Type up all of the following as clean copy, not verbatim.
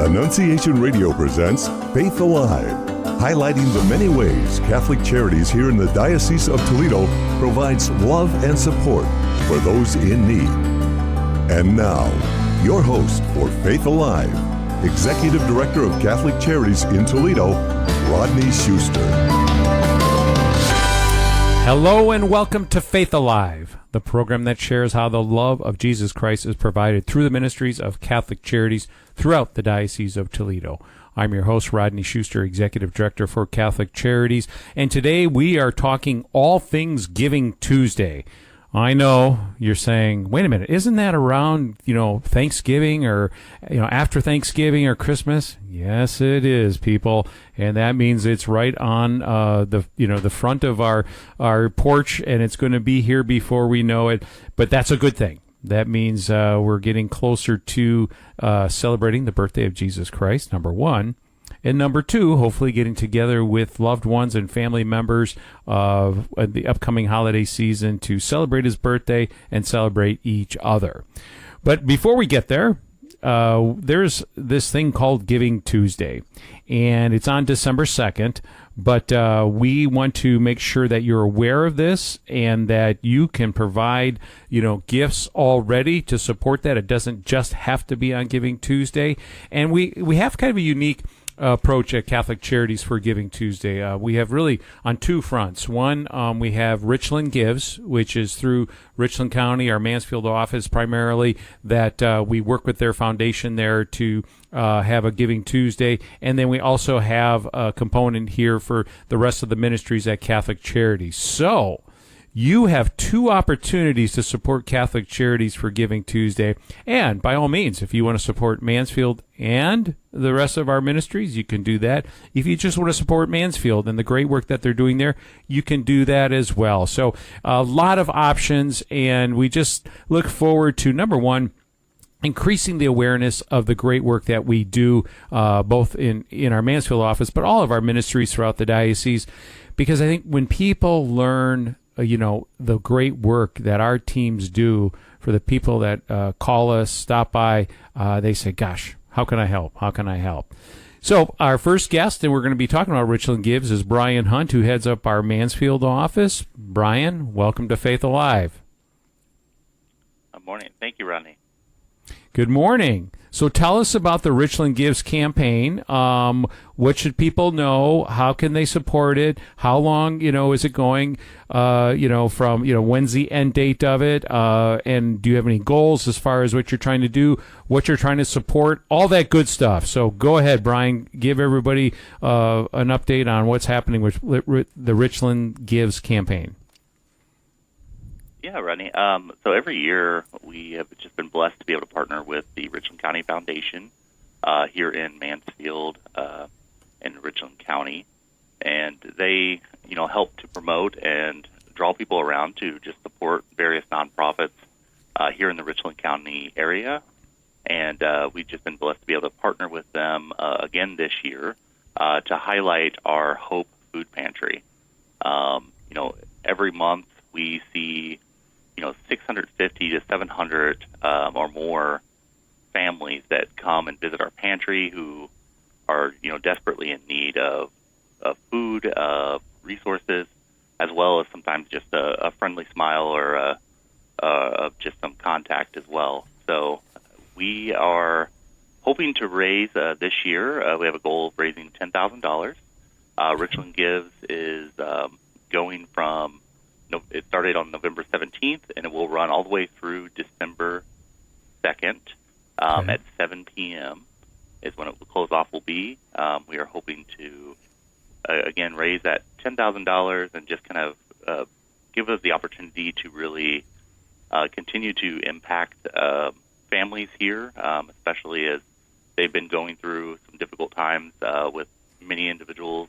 Annunciation Radio presents Faith Alive, highlighting the many ways Catholic Charities here in the Diocese of Toledo provides love and support for those in need. And now, your host for Faith Alive, Executive Director of Catholic Charities in Toledo, Rodney Schuster. Hello and welcome to Faith Alive, the program that shares how the love of Jesus Christ is provided through the ministries of Catholic Charities throughout the Diocese of Toledo. I'm your host, Rodney Schuster, Executive Director for Catholic Charities, and today we are talking all things Giving Tuesday. I know you're saying, wait a minute, isn't that around, Thanksgiving or, after Thanksgiving or Christmas? Yes, it is, people. And that means it's right on the front of our porch, and it's going to be here before we know it. But that's a good thing. That means we're getting closer to celebrating the birthday of Jesus Christ, number one. And number two, hopefully getting together with loved ones and family members of the upcoming holiday season to celebrate his birthday and celebrate each other. But before we get there, there's this thing called Giving Tuesday, and it's on December 2nd. But we want to make sure that you're aware of this and that you can provide, gifts already to support that. It doesn't just have to be on Giving Tuesday. And we have kind of a unique approach at Catholic Charities for Giving Tuesday. We have really on two fronts. One, we have Richland Gives, which is through Richland County, our Mansfield office primarily, that we work with their foundation there to have a Giving Tuesday. And then we also have a component here for the rest of the ministries at Catholic Charities. So you have two opportunities to support Catholic Charities for Giving Tuesday. And by all means, if you want to support Mansfield and the rest of our ministries, you can do that. If you just want to support Mansfield and the great work that they're doing there, you can do that as well. So a lot of options, and we just look forward to, number one, increasing the awareness of the great work that we do, both in our Mansfield office, but all of our ministries throughout the diocese. Because I think when people learn the great work that our teams do for the people that call us, stop by, they say, gosh, how can I help? How can I help? So our first guest, and we're going to be talking about Richland Gives, is Brian Hunt, who heads up our Mansfield office. Brian, welcome to Faith Alive. Good morning. Thank you, Rodney. Good morning. So tell us about the Richland Gives campaign. What should people know? How can they support it? How long, is it going, from, when's the end date of it? And do you have any goals as far as what you're trying to do, what you're trying to support, all that good stuff. So go ahead, Brian, give everybody an update on what's happening with the Richland Gives campaign. Yeah, Rodney. So every year we have just been blessed to be able to partner with the Richland County Foundation here in Mansfield in Richland County, and they, help to promote and draw people around to just support various nonprofits here in the Richland County area. And we've just been blessed to be able to partner with them again this year to highlight our Hope Food Pantry. Every month we see 650 to 700 or more families that come and visit our pantry who are, desperately in need of food, resources, as well as sometimes just a friendly smile or just some contact as well. So we are hoping to raise this year. We have a goal of raising $10,000. Richland Gives is going from it started on November 17th, and it will run all the way through December 2nd at 7 p.m. is when it will close off will be. We are hoping to, again, raise that $10,000 and just kind of give us the opportunity to really continue to impact families here, especially as they've been going through some difficult times with many individuals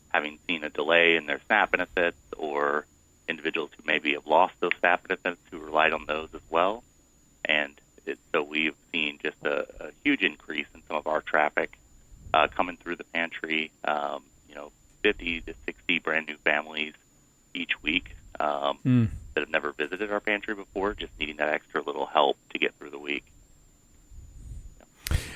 having seen a delay in their SNAP benefits or individuals who maybe have lost those SNAP benefits who relied on those as well. And so we've seen just a huge increase in some of our traffic coming through the pantry, 50 to 60 brand new families each week that have never visited our pantry before, just needing that extra little help to get through the week.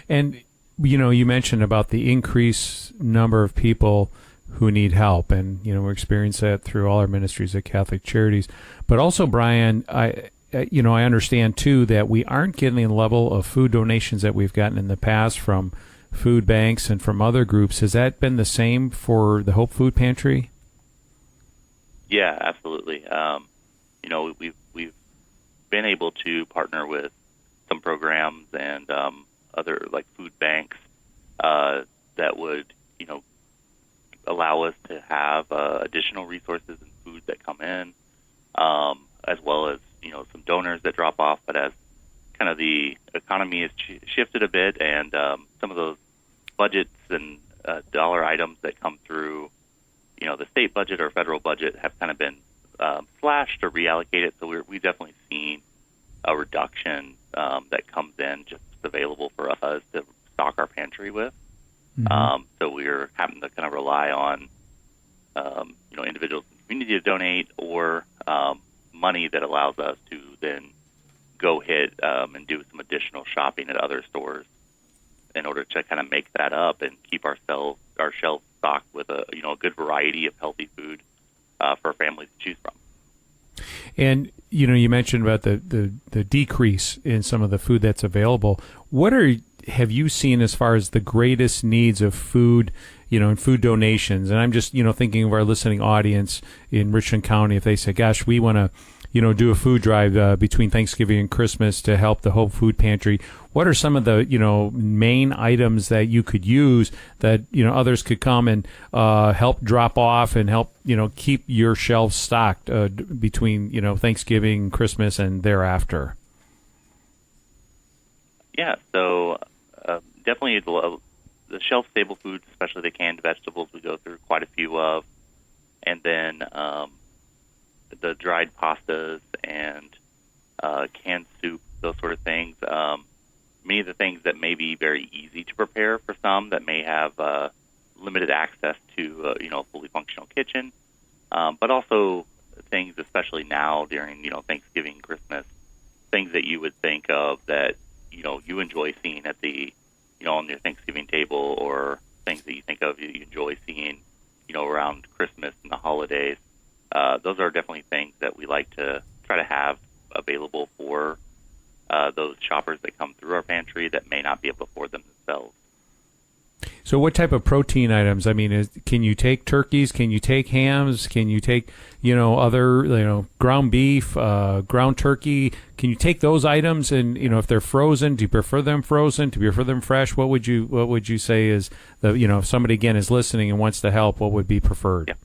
And you mentioned about the increased number of people who need help, and we experience that through all our ministries at Catholic Charities. But also, Brian, I understand too that we aren't getting the level of food donations that we've gotten in the past from food banks and from other groups. Has that been the same for the Hope Food Pantry? Yeah, absolutely. We've been able to partner with some programs and other like food banks that would allow us to have additional resources and food that come in, as well as some donors that drop off. But as kind of the economy has shifted a bit, and some of those budgets and dollar items that come through, the state budget or federal budget have kind of been slashed or reallocated. So we've definitely seen a reduction that comes in just available for us to stock our pantry with. Mm-hmm. So we're having to kind of rely on, individuals in the community to donate, or money that allows us to then go hit and do some additional shopping at other stores in order to kind of make that up and keep our shelves stocked with a good variety of healthy food for families to choose from. And you mentioned about the decrease in some of the food that's available. What have you seen as far as the greatest needs of food, and food donations? And I'm just thinking of our listening audience in Richland County. If they say, "Gosh, we want to do a food drive between Thanksgiving and Christmas to help the Hope Food Pantry," what are some of the main items that you could use that others could come and help drop off and help keep your shelves stocked between Thanksgiving, Christmas, and thereafter? Yeah, so definitely the shelf-stable foods, especially the canned vegetables, we go through quite a few of, and then the dried pastas and canned soup, those sort of things. Many of the things that may be very easy to prepare for some that may have limited access to a fully functional kitchen, but also things, especially now during Thanksgiving, Christmas, things that you would think of that you enjoy seeing at the on your Thanksgiving table, or things that you think of you enjoy seeing around Christmas and the holidays. Those are definitely things that we like to try to have available for those shoppers that come through our pantry that may not be able to afford them themselves. So what type of protein items? I mean, can you take turkeys? Can you take hams? Can you take, other, ground beef, ground turkey? Can you take those items? And, if they're frozen, do you prefer them frozen? Do you prefer them fresh? What would you say is if somebody again is listening and wants to help, what would be preferred?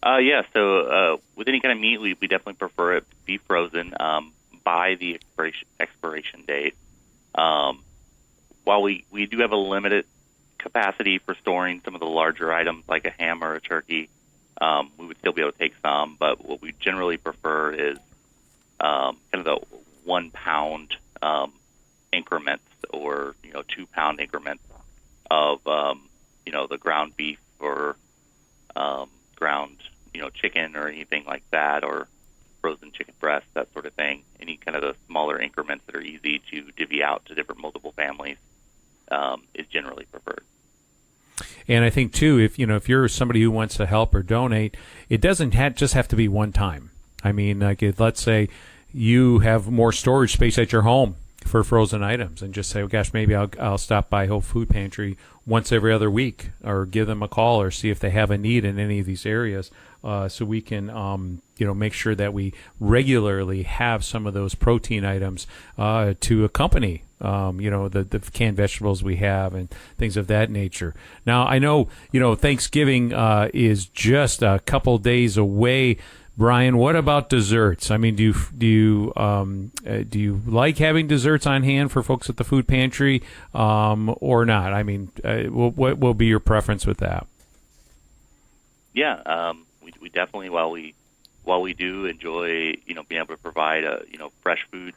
Yeah. So with any kind of meat, we definitely prefer it to be frozen by the expiration date. While we do have a limited capacity for storing some of the larger items like a ham or a turkey, we would still be able to take some. But what we generally prefer is kind of the 1 pound increments, or 2 pound increments of the ground beef or ground chicken or anything like that, or frozen chicken breast, that sort of thing. Any kind of the smaller increments that are easy to divvy out to different multiple families is generally preferred. And I think too, if you're somebody who wants to help or donate, it doesn't just have to be one time. I mean, like let's say you have more storage space at your home for frozen items, and just say, "Oh gosh, maybe I'll stop by Hope Food Pantry once every other week, or give them a call, or see if they have a need in any of these areas." So we can, make sure that we regularly have some of those protein items to accompany, the canned vegetables we have and things of that nature. Now, I know, Thanksgiving is just a couple days away. Brian, what about desserts? I mean, do you like having desserts on hand for folks at the food pantry, or not? I mean, what will be your preference with that? Yeah, we definitely, while we do enjoy being able to provide fresh food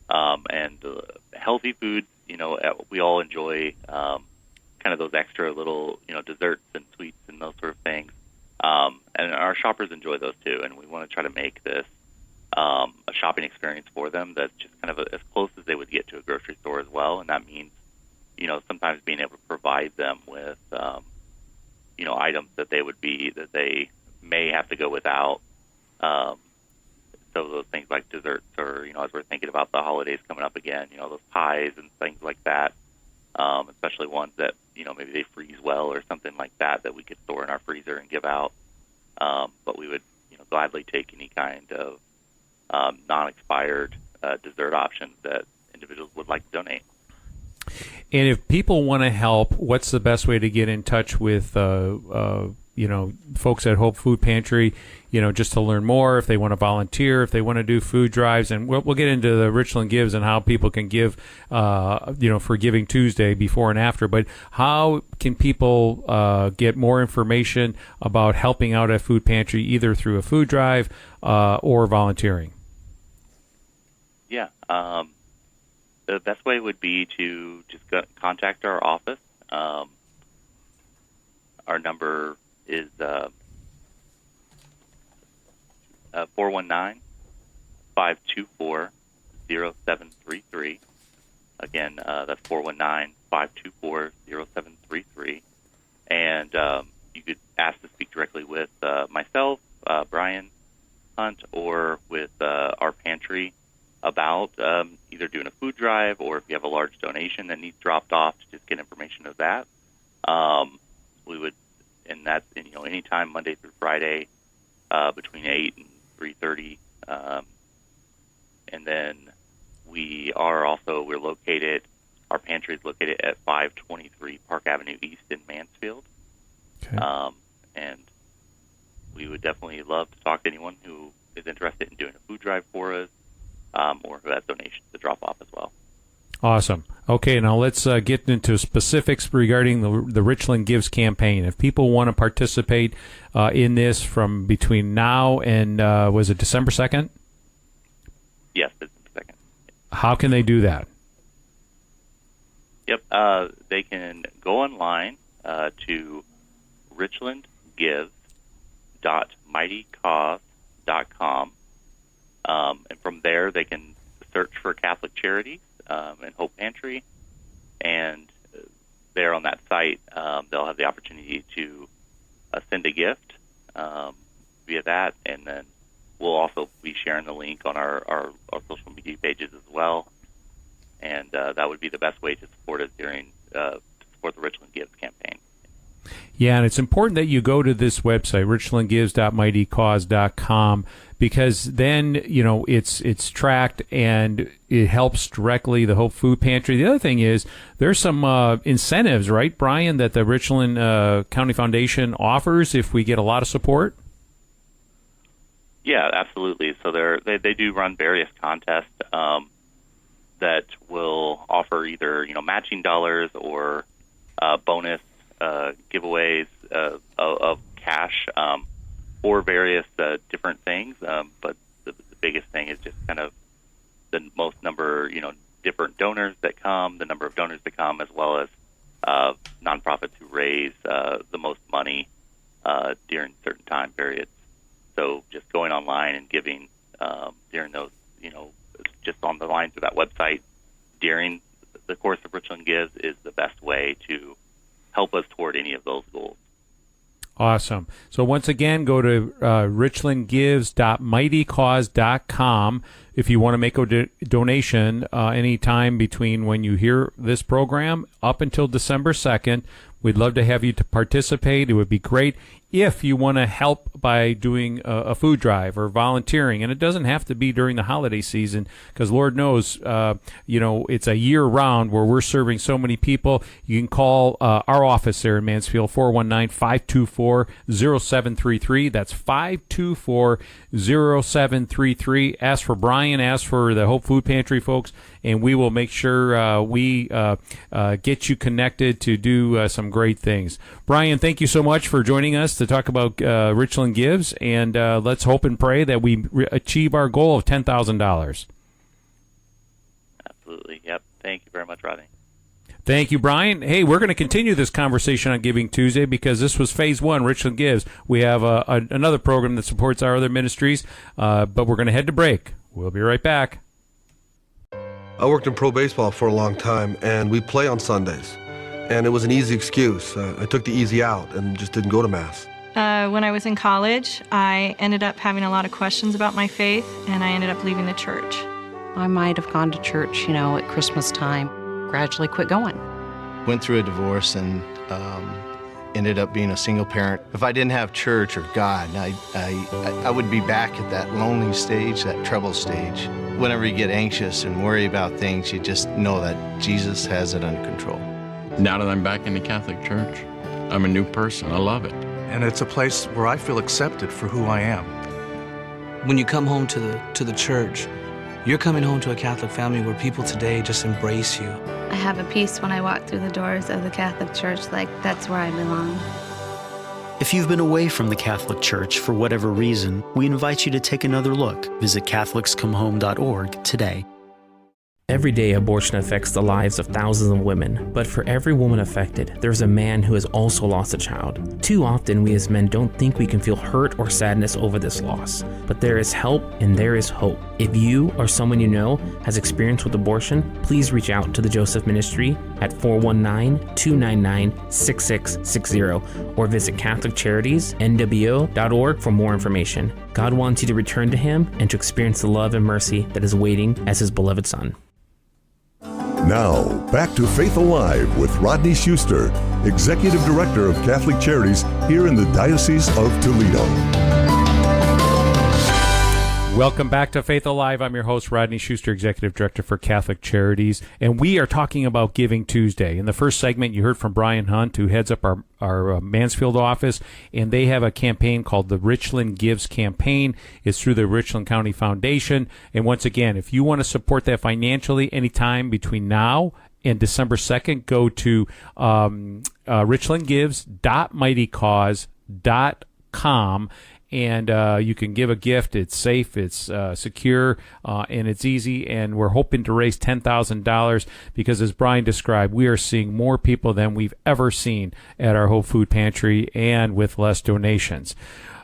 and healthy food, we all enjoy kind of those extra little desserts and sweets and those sort of things. And our shoppers enjoy those too, and we want to try to make this a shopping experience for them that's just kind of as close as they would get to a grocery store as well. And that means sometimes being able to provide them with, items that they may have to go without. So those things like desserts, or as we're thinking about the holidays coming up again, those pies and things like that, especially ones that maybe they freeze well or something like that we could store in our freezer and give out. But we would gladly take any kind of non-expired dessert options that individuals would like to donate. And if people want to help, what's the best way to get in touch with folks at Hope Food Pantry, just to learn more, if they want to volunteer, if they want to do food drives? And we'll get into the Richland Gives and how people can give, for Giving Tuesday before and after. But how can people get more information about helping out at Food Pantry, either through a food drive or volunteering? Yeah. The best way would be to just contact our office. Our number is 419-524-0733. Again, that's 419-524-0733. And you could ask to speak directly with myself, Brian Hunt, or with our pantry about either doing a food drive, or if you have a large donation that needs dropped off, to just get information of that. We would, and that's anytime Monday through Friday between 8 and 3:30. And then we're located, our pantry is located at 523 Park Avenue East in Mansfield. Okay. And we would definitely love to talk to anyone who is interested in doing a food drive for us, or who has donations to drop off as well. Awesome. Okay, now let's get into specifics regarding the Richland Gives campaign. If people want to participate in this from between now and, was it December 2nd? Yes, December 2nd. How can they do that? Yep, they can go online to richlandgives.mightycause.com. And from there, they can search for Catholic Charities and Hope Pantry. And there on that site, they'll have the opportunity to send a gift via that. And then we'll also be sharing the link on our social media pages as well. And that would be the best way to support us to support the Richland Gives campaign. Yeah, and it's important that you go to this website, richlandgives.mightycause.com, because then, it's tracked and it helps directly the Hope Food Pantry. The other thing is there's some incentives, right, Brian, that the Richland County Foundation offers if we get a lot of support? Yeah, absolutely. So they do run various contests that will offer either, matching dollars or bonus giveaways of cash for various different things. But the biggest thing is just kind of the most number, different donors that come, the number of donors that come, as well as nonprofits who raise the most money during certain time periods. So just going online and giving during those, just on the lines of that website during the course of Richland Gives is the best way to help us toward any of those goals. Awesome. So once again, go to richlandgives.mightycause.com if you want to make a donation anytime between when you hear this program up until December 2nd. We'd love to have you to participate. It would be great if you want to help by doing a food drive or volunteering. And it doesn't have to be during the holiday season, because Lord knows, it's a year round where we're serving so many people. You can call our office there in Mansfield, 419-524-0733. That's 524-0733. Ask for Brian, ask for the Hope Food Pantry folks, and we will make sure we get you connected to do some great things. Brian, thank you so much for joining us to talk about Richland Gives, and let's hope and pray that we achieve our goal of $10,000. Absolutely. Yep. Thank you very much, Rodney. Thank you, Brian. Hey, we're going to continue this conversation on Giving Tuesday because this was Phase 1, Richland Gives. We have another program that supports our other ministries, but we're going to head to break. We'll be right back. I worked in pro baseball for a long time, and we play on Sundays. And it was an easy excuse. I took the easy out and just didn't go to Mass. When I was in college, I ended up having a lot of questions about my faith, and I ended up leaving the church. I might have gone to church, at Christmas time, gradually quit going. Went through a divorce and ended up being a single parent. If I didn't have church or God, I would be back at that lonely stage, that trouble stage. Whenever you get anxious and worry about things, you just know that Jesus has it under control. Now that I'm back in the Catholic Church, I'm a new person. I love it. And it's a place where I feel accepted for who I am. When you come home to the church, you're coming home to a Catholic family where people today just embrace you. I have a peace when I walk through the doors of the Catholic Church, like that's where I belong. If you've been away from the Catholic Church for whatever reason, we invite you to take another look. Visit CatholicsComeHome.org today. Every day, abortion affects the lives of thousands of women, but for every woman affected, there's a man who has also lost a child. Too often, we as men don't think we can feel hurt or sadness over this loss, but there is help and there is hope. If you or someone you know has experience with abortion, please reach out to the Joseph Ministry at 419-299-6660 or visit CatholicCharitiesNWO.org for more information. God wants you to return to Him and to experience the love and mercy that is waiting as His beloved Son. Now, back to Faith Alive with Rodney Schuster, Executive Director of Catholic Charities here in the Diocese of Toledo. Welcome back to Faith Alive. I'm your host, Rodney Schuster, Executive Director for Catholic Charities, and we are talking about Giving Tuesday. In the first segment, you heard from Brian Hunt, who heads up our Mansfield office, and they have a campaign called the Richland Gives Campaign. It's through the Richland County Foundation, and once again, if you want to support that financially anytime between now and December 2nd, go to richlandgives.mightycause.com. And you can give a gift. It's safe, it's secure, and it's easy. And we're hoping to raise $10,000 because, as Brian described, we are seeing more people than we've ever seen at our Hope Food Pantry and with less donations.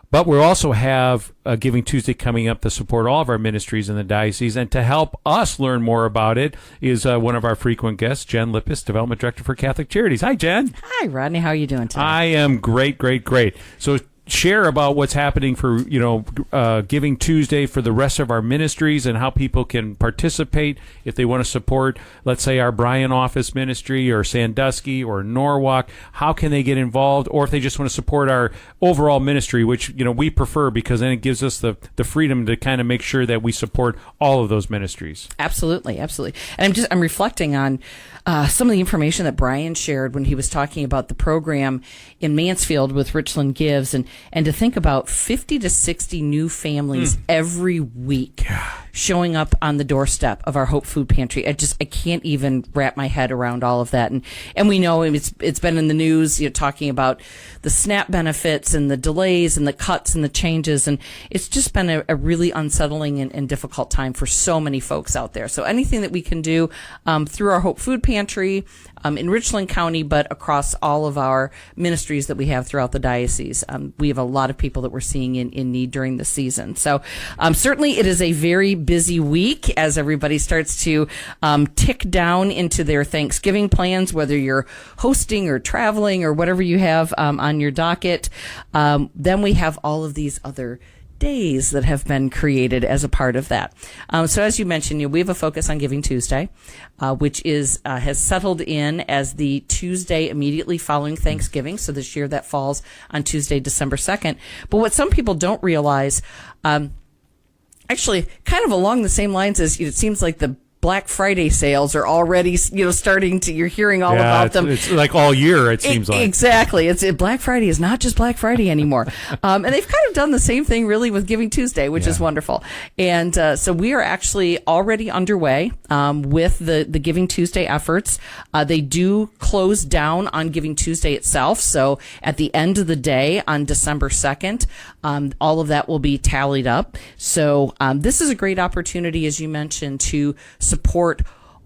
But we also have Giving Tuesday coming up to support all of our ministries in the diocese. And to help us learn more about it is one of our frequent guests, Jen Lippus, Development Director for Catholic Charities. Hi, Jen. Hi, Rodney. How are you doing today? I am great. So share about what's happening for Giving Tuesday for the rest of our ministries and how people can participate if they want to support, let's say, our Bryan office ministry or Sandusky or Norwalk. How can they get involved? Or if they just want to support our overall ministry, which we prefer because then it gives us the freedom to kind of make sure that we support all of those ministries. Absolutely. And I'm reflecting on some of the information that Brian shared when he was talking about the program in Mansfield with Richland Gives, and to think about 50 to 60 new families every week showing up on the doorstep of our Hope Food Pantry. I can't even wrap my head around all of that. And we know it's been in the news, talking about the SNAP benefits and the delays and the cuts and the changes. And it's just been a really unsettling and difficult time for so many folks out there. So anything that we can do through our Hope Food Pantry in Richland County, but across all of our ministries that we have throughout the diocese. We have a lot of people that we're seeing in need during the season. So certainly it is a very busy week as everybody starts to tick down into their Thanksgiving plans, whether you're hosting or traveling or whatever you have on your docket. Then we have all of these other days that have been created as a part of that. So as you mentioned, we have a focus on Giving Tuesday, which has settled in as the Tuesday immediately following Thanksgiving. So this year that falls on Tuesday, December 2nd. But what some people don't realize, actually kind of along the same lines as it seems like the Black Friday sales are already, starting to, you're hearing all about them. It's like all year, it seems like. Exactly. Black Friday is not just Black Friday anymore. And they've kind of done the same thing really with Giving Tuesday, which is wonderful. And so we are actually already underway with the Giving Tuesday efforts. They do close down on Giving Tuesday itself. So at the end of the day on December 2nd, all of that will be tallied up. So this is a great opportunity, as you mentioned, to support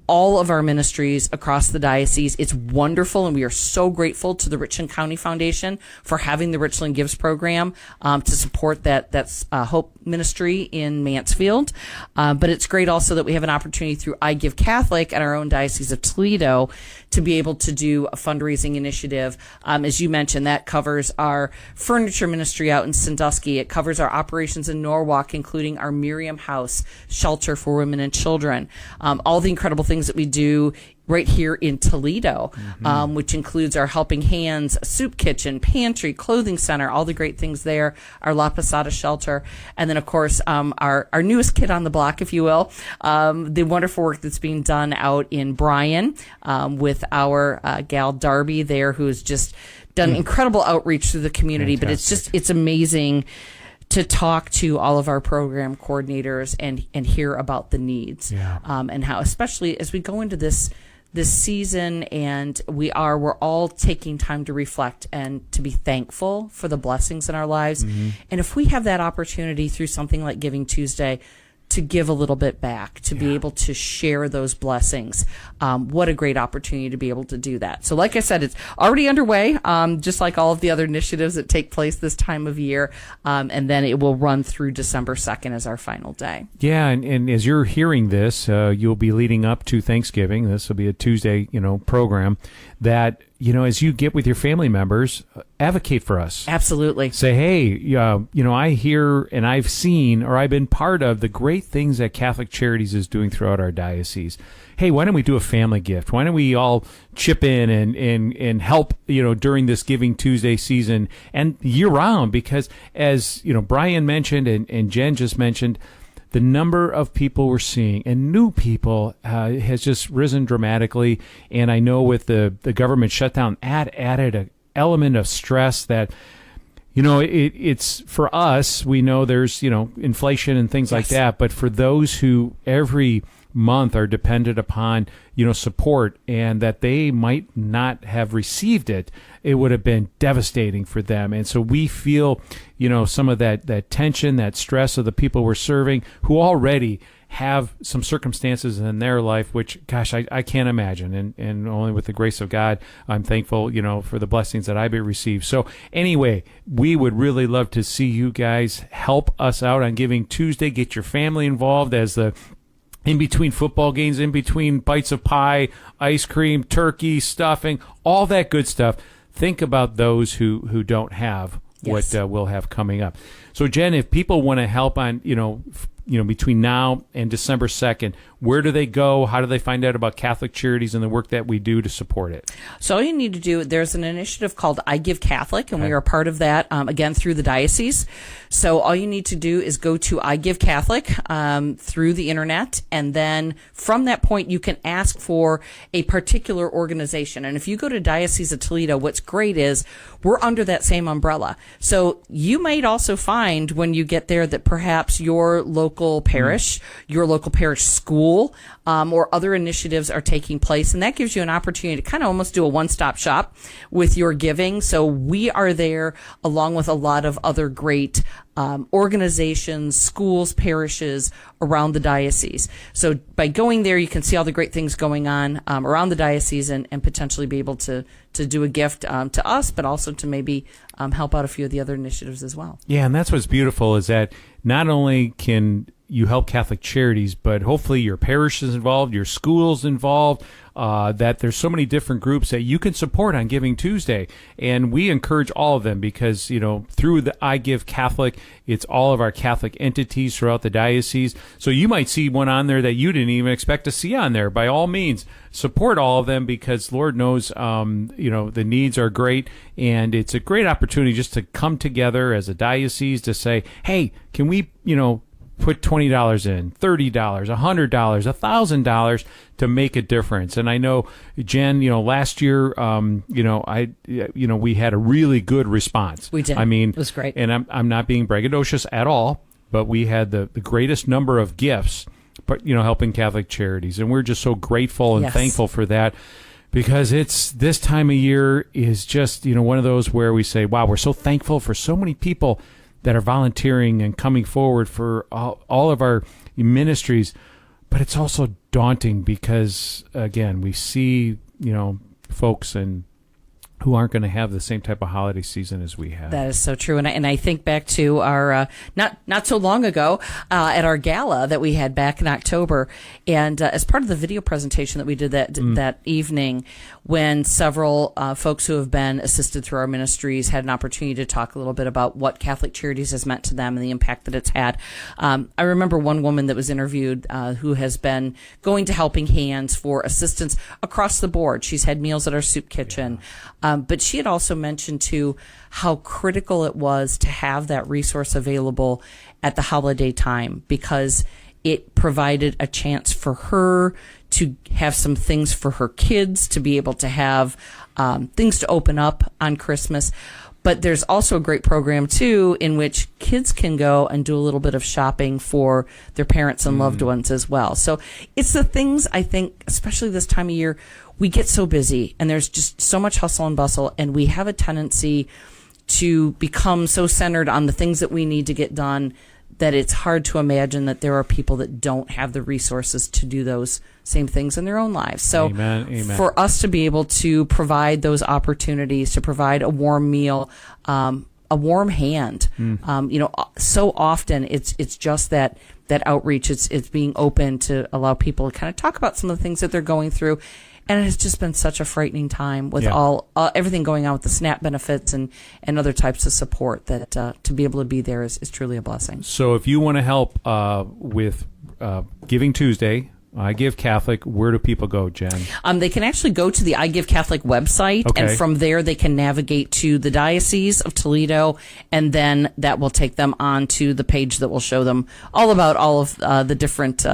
all of our ministries across the diocese. It's wonderful, and we are so grateful to the Richland County Foundation for having the Richland Gives program to support that's Hope Ministry in Mansfield. But it's great also that we have an opportunity through I Give Catholic at our own Diocese of Toledo to be able to do a fundraising initiative. As you mentioned, that covers our furniture ministry out in Sandusky. It covers our operations in Norwalk, including our Miriam House shelter for women and children. All the incredible things that we do right here in Toledo, which includes our Helping Hands, soup kitchen, pantry, clothing center, all the great things there, our La Posada shelter, and then, of course, our newest kid on the block, if you will, the wonderful work that's being done out in Bryan with our gal Darby there, who's just done incredible outreach through the community. Fantastic. But it's amazing to talk to all of our program coordinators and hear about the needs, and how, especially as we go into this season, and we're all taking time to reflect and to be thankful for the blessings in our lives. And if we have that opportunity through something like Giving Tuesday to give a little bit back, to be able to share those blessings, what a great opportunity to be able to do that. So like I said, it's already underway, just like all of the other initiatives that take place this time of year, and then it will run through December 2nd as our final day. Yeah, and as you're hearing this, you'll be leading up to Thanksgiving. This will be a Tuesday, program that, as you get with your family members, advocate for us. Absolutely. Say, hey, I hear and I've seen, or I've been part of the great things that Catholic Charities is doing throughout our diocese. Hey, why don't we do a family gift? Why don't we all chip in and help, during this Giving Tuesday season and year round? Because as, Brian mentioned and Jen just mentioned, the number of people we're seeing and new people has just risen dramatically. And I know with the government shutdown, added an element of stress that, it's for us, we know there's, inflation and things like that. But for those who every month are dependent upon, support, and that they might not have received it, it would have been devastating for them. And so we feel, some of that tension, that stress of the people we're serving who already have some circumstances in their life, which, gosh, I can't imagine. And only with the grace of God, I'm thankful, for the blessings that I've received. So anyway, we would really love to see you guys help us out on Giving Tuesday. Get your family involved as in between football games, in between bites of pie, ice cream, turkey, stuffing, all that good stuff. Think about those who don't have what we'll have coming up. So, Jen, if people want to help on, between now and December 2nd, where do they go? How do they find out about Catholic Charities and the work that we do to support it? So all you need to do, there's an initiative called I Give Catholic, and we are a part of that, again, through the diocese. So all you need to do is go to I Give Catholic through the internet, and then from that point, you can ask for a particular organization. And if you go to Diocese of Toledo, what's great is we're under that same umbrella. So you might also find when you get there that perhaps your local parish, your local parish school, or other initiatives are taking place. And that gives you an opportunity to kind of almost do a one-stop shop with your giving. So we are there along with a lot of other great organizations, schools, parishes around the diocese. So by going there, you can see all the great things going on around the diocese and potentially be able to do a gift to us, but also to maybe help out a few of the other initiatives as well. Yeah, and that's what's beautiful is that not only can you help Catholic Charities, but hopefully your parish is involved, your school's involved, that there's so many different groups that you can support on Giving Tuesday. And we encourage all of them because, through the I Give Catholic, it's all of our Catholic entities throughout the diocese. So you might see one on there that you didn't even expect to see on there. By all means, support all of them because Lord knows, the needs are great. And it's a great opportunity just to come together as a diocese to say, hey, can we, put $20 in, $30, $100, $1,000 to make a difference. And I know, Jen, last year, we had a really good response. We did. I mean, it was great. And I'm not being braggadocious at all, but we had the greatest number of gifts, but helping Catholic Charities, and we're just so grateful and thankful for that. Because it's this time of year is just, one of those where we say, wow, we're so thankful for so many people that are volunteering and coming forward for all of our ministries. but it's also daunting because, again, we see, folks who aren't going to have the same type of holiday season as we have. That is so true. And I think back to our, not so long ago, at our gala that we had back in October. And as part of the video presentation that we did that evening, when several folks who have been assisted through our ministries had an opportunity to talk a little bit about what Catholic Charities has meant to them and the impact that it's had. I remember one woman that was interviewed who has been going to Helping Hands for assistance across the board. She's had meals at our soup kitchen. But she had also mentioned, too, how critical it was to have that resource available at the holiday time, because it provided a chance for her to have some things for her kids, to be able to have things to open up on Christmas. But there's also a great program, too, in which kids can go and do a little bit of shopping for their parents and loved ones as well. So it's the things, I think, especially this time of year, we get so busy and there's just so much hustle and bustle, and we have a tendency to become so centered on the things that we need to get done that it's hard to imagine that there are people that don't have the resources to do those same things in their own lives. So Amen. For us to be able to provide those opportunities, to provide a warm meal, a warm hand, so often it's just that outreach. It's being open to allow people to kind of talk about some of the things that they're going through. And it has just been such a frightening time with everything going on with the SNAP benefits and other types of support that to be able to be there is truly a blessing. So if you want to help with Giving Tuesday, I Give Catholic, where do people go, Jen? They can actually go to the I Give Catholic website, and from there they can navigate to the Diocese of Toledo, and then that will take them on to the page that will show them all about all of the different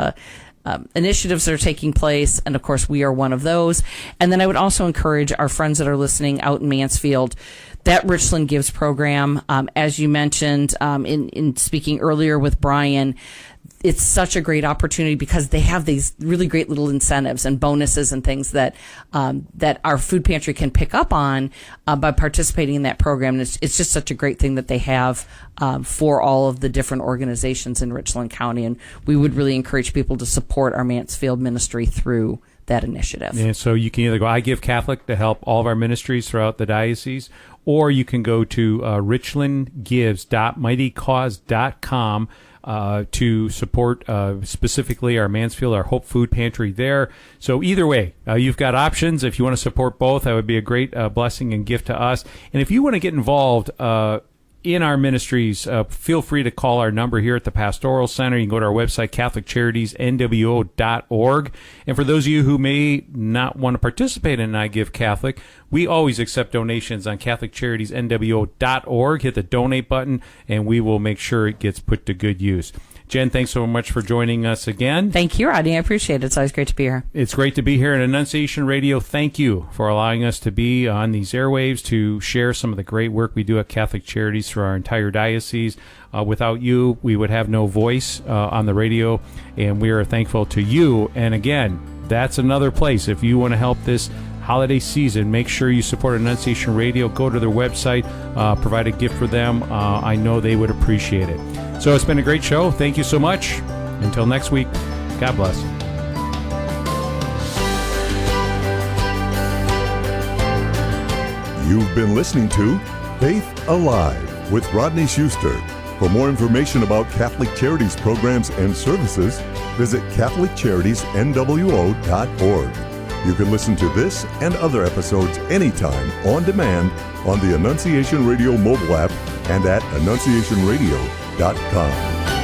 initiatives that are taking place, and of course we are one of those. And then I would also encourage our friends that are listening out in Mansfield, that Richland Gives program, as you mentioned in speaking earlier with Brian, it's such a great opportunity because they have these really great little incentives and bonuses and things that our food pantry can pick up on by participating in that program. And it's just such a great thing that they have for all of the different organizations in Richland County. And we would really encourage people to support our Mansfield ministry through that initiative. And so you can either go I Give Catholic to help all of our ministries throughout the diocese, or you can go to richlandgives.mightycause.com to support specifically our Mansfield, our Hope Food Pantry there. So either way, you've got options. If you want to support both, that would be a great blessing and gift to us. And if you want to get involved in our ministries, feel free to call our number here at the Pastoral Center. You can go to our website, CatholicCharitiesNWO.org. And for those of you who may not want to participate in I Give Catholic, we always accept donations on CatholicCharitiesNWO.org. Hit the donate button, and we will make sure it gets put to good use. Jen, thanks so much for joining us again. Thank you, Rodney. I appreciate it. It's always great to be here. It's great to be here at Annunciation Radio. Thank you for allowing us to be on these airwaves to share some of the great work we do at Catholic Charities through our entire diocese. Without you, we would have no voice on the radio, and we are thankful to you. And again, that's another place. If you want to help this holiday season, make sure you support Annunciation Radio. Go to their website, provide a gift for them. I know they would appreciate it. So it's been a great show. Thank you so much. Until next week, God bless. You've been listening to Faith Alive with Rodney Schuster. For more information about Catholic Charities programs and services, visit CatholicCharitiesNWO.org. You can listen to this and other episodes anytime on demand on the Annunciation Radio mobile app and at AnnunciationRadio.com.